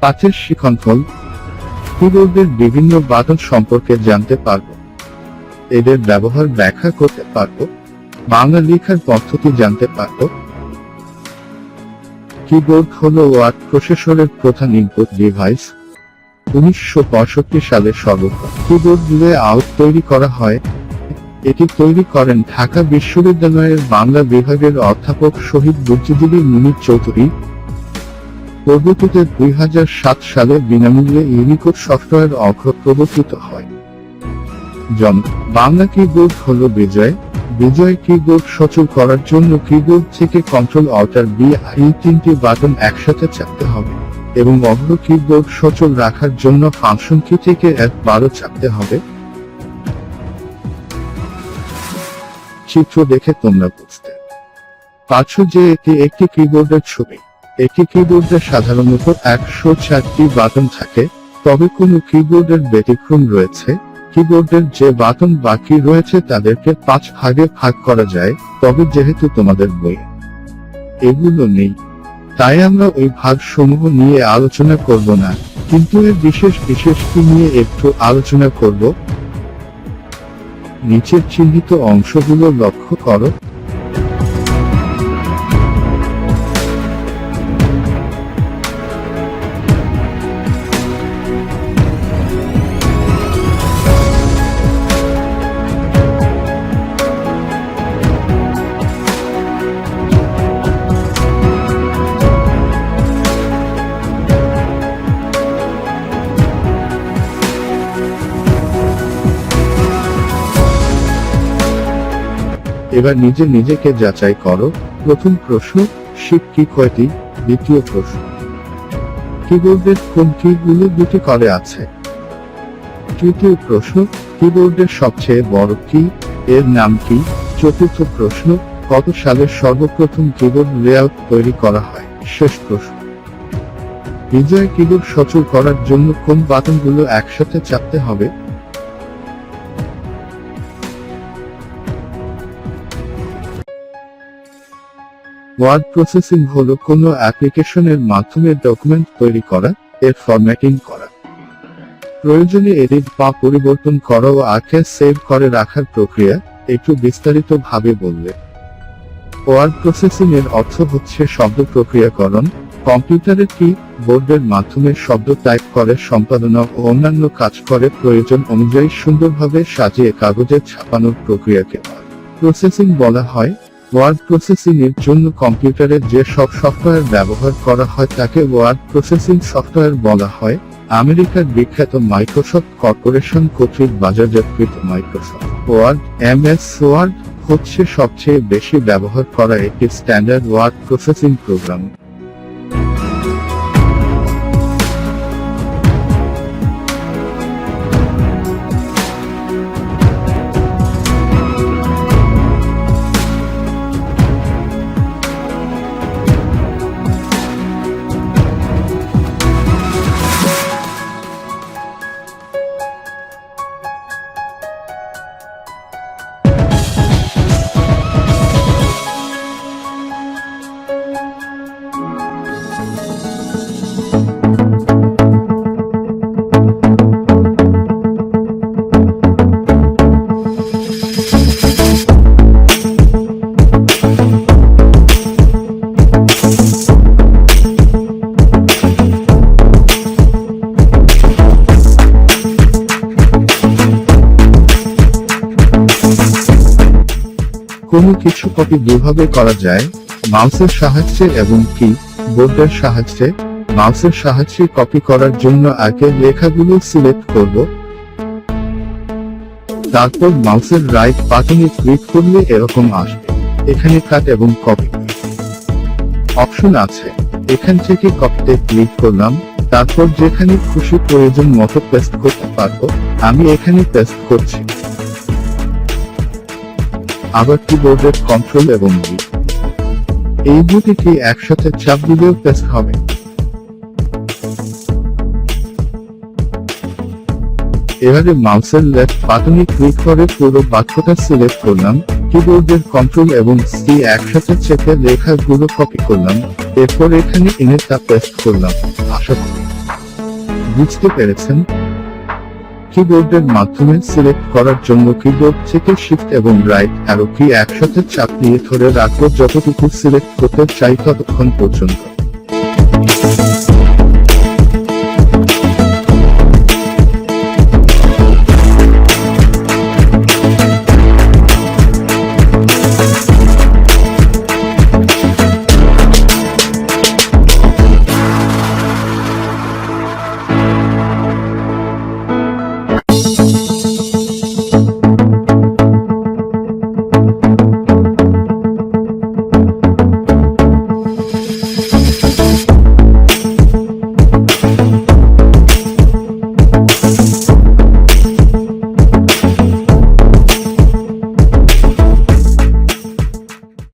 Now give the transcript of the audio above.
কাচের শিখনফল। কিবোর্ডের বিভিন্ন বাটন সম্পর্কে জানতে পারব, এদের ব্যবহার ব্যাখ্যা করতে পারব, বাংলা লেখার পদ্ধতি জানতে পারব। কিবোর্ড হলো ওয়ার্ড প্রসেসরের প্রধান ইনপুট ডিভাইস। 1965 সালে সর্বপ্রথম কিবোর্ড লেআউট তৈরি করা হয়। এটি তৈরি করেন ঢাকা বিশ্ববিদ্যালয়ের বাংলা বিভাগের অধ্যাপক শহীদ বুদ্ধিজীবী মুনীর চৌধুরী। পরবর্তীতে 2007 সালে বিনামূল্যে ইউনিকোড সফটওয়্যার অগ্রপ্রবর্তিত হয়। বাংলা কিবোর্ড হলো বিজয়। বিজয় কিবোর্ড সচল করার জন্য কিবোর্ড থেকে কন্ট্রোল অল্টার বি এই তিনটি বাটন একসাথে চাপতে হবে এবং অগ্র কিবোর্ড সচল রাখার জন্য ফাংশন কি থেকে F12 চাপতে হবে। চিত্র দেখে তোমরা বুঝতে পারছো যে এটি একটি কিবোর্ডের ছবি। একটি কিবোর্ডে সাধারণত 104টি বাটন থাকে, তবে কোনো কিবোর্ডের ব্যতিক্রম রয়েছে। কিবোর্ডের যে বাটন বাকি রয়েছে তাদেরকে 5 ভাগে ভাগ করা যায়, তবে যেহেতু তোমাদের বইয়ে এগুলো নেই, তাই আমরা ওই ভাগসমূহ নিয়ে আলোচনা করব না, কিন্তু এর বিশেষ কি নিয়ে একটু আলোচনা করব। নিচের চিহ্নিত অংশগুলো লক্ষ্য করো। এবার নিজেকে যাচাই করো। প্রথম প্রশ্ন, শিফট কি কয়টি? দ্বিতীয় প্রশ্ন, কিবোর্ডের কোন কিগুলো দুটি করে আছে? তৃতীয় প্রশ্ন, কিবোর্ডের সবচেয়ে বড় কি, এর নাম কি? চতুর্থ প্রশ্ন, কত সালে সর্বপ্রথম কিবোর্ড লেআউট তৈরি করা হয়? শেষ প্রশ্ন, বিজয় কিবোর্ড সচল করার জন্য কোন বাটনগুলো একসাথে চাপতে হবে? ওয়ার্ড প্রসেসিং হলো কোনো অ্যাপ্লিকেশনের মাধ্যমে ডকুমেন্ট তৈরি করা, এর ফরম্যাটিং করা, প্রয়োজনে এডিট বা পরিবর্তন করা ও আগে সেভ করে রাখার প্রক্রিয়া। একটু বিস্তারিত ভাবে বললে, ওয়ার্ড প্রসেসিং এর অর্থ হচ্ছে শব্দ প্রক্রিয়াকরণ। কম্পিউটারের কিবোর্ডের মাধ্যমে শব্দ টাইপ করে সম্পাদনা ও অন্যান্য কাজ করে প্রয়োজন অনুযায়ী সুন্দরভাবে সাজিয়ে কাগজে ছাপানোর প্রক্রিয়াকে ওয়ার্ড প্রসেসিং বলা হয়। ওয়ার্ড প্রসেসিং এর জন্য কম্পিউটারে যে সব সফটওয়্যার ব্যবহার করা হয় তাকে ওয়ার্ড প্রসেসিং সফটওয়্যার বলা হয়। আমেরিকার বিখ্যাত মাইক্রোসফট কর্পোরেশন কর্তৃক বাজারজাতকৃত মাইক্রোসফট ওয়ার্ড MS ওয়ার্ড হচ্ছে সবচেয়ে বেশি ব্যবহার করা একটি স্ট্যান্ডার্ড ওয়ার্ড প্রসেসিং প্রোগ্রাম। কোনো কিছু কপি দুভাবে করা যায়, মাউসের সাহায্যে এবং কিবোর্ডের সাহায্যে। মাউসের সাহায্যে কপি করার জন্য আগে লেখাগুলো সিলেক্ট করব, তারপর মাউসের রাইট বাটনে ক্লিক করলে এরকম আসবে। এখানে কাট এবং কপি অপশন আছে, এখান থেকে কপিতে ক্লিক করলাম, তারপর যেখানে খুশি প্রয়োজন মতো পেস্ট করতে পারবো। আমি এখানে পেস্ট করছি। আবার কিবোর্ডের কন্ট্রোল এবং ভি এই দুটিকে একসাথে চাপ দিলেও পেস্ট হবে। এবারে মাউসের লেফট বাটনে ক্লিক করে পুরো বাক্যটা সিলেক্ট করলাম, কিবোর্ডের কন্ট্রোল এবং সি একসাথে চেপে লেখাগুলো কপি করলাম, এরপর এখানে এনে তা পেস্ট করলাম। আশা করি বুঝতে পেরেছেন? কিবোর্ডের মাধ্যমে সিলেক্ট করার জন্য কিবোর্ড থেকে শিফট এবং রাইট অ্যারো কি একসাথে চাপ দিয়ে ধরে রাখবো যতটুকু সিলেক্ট করতে চাই ততক্ষণ পর্যন্ত।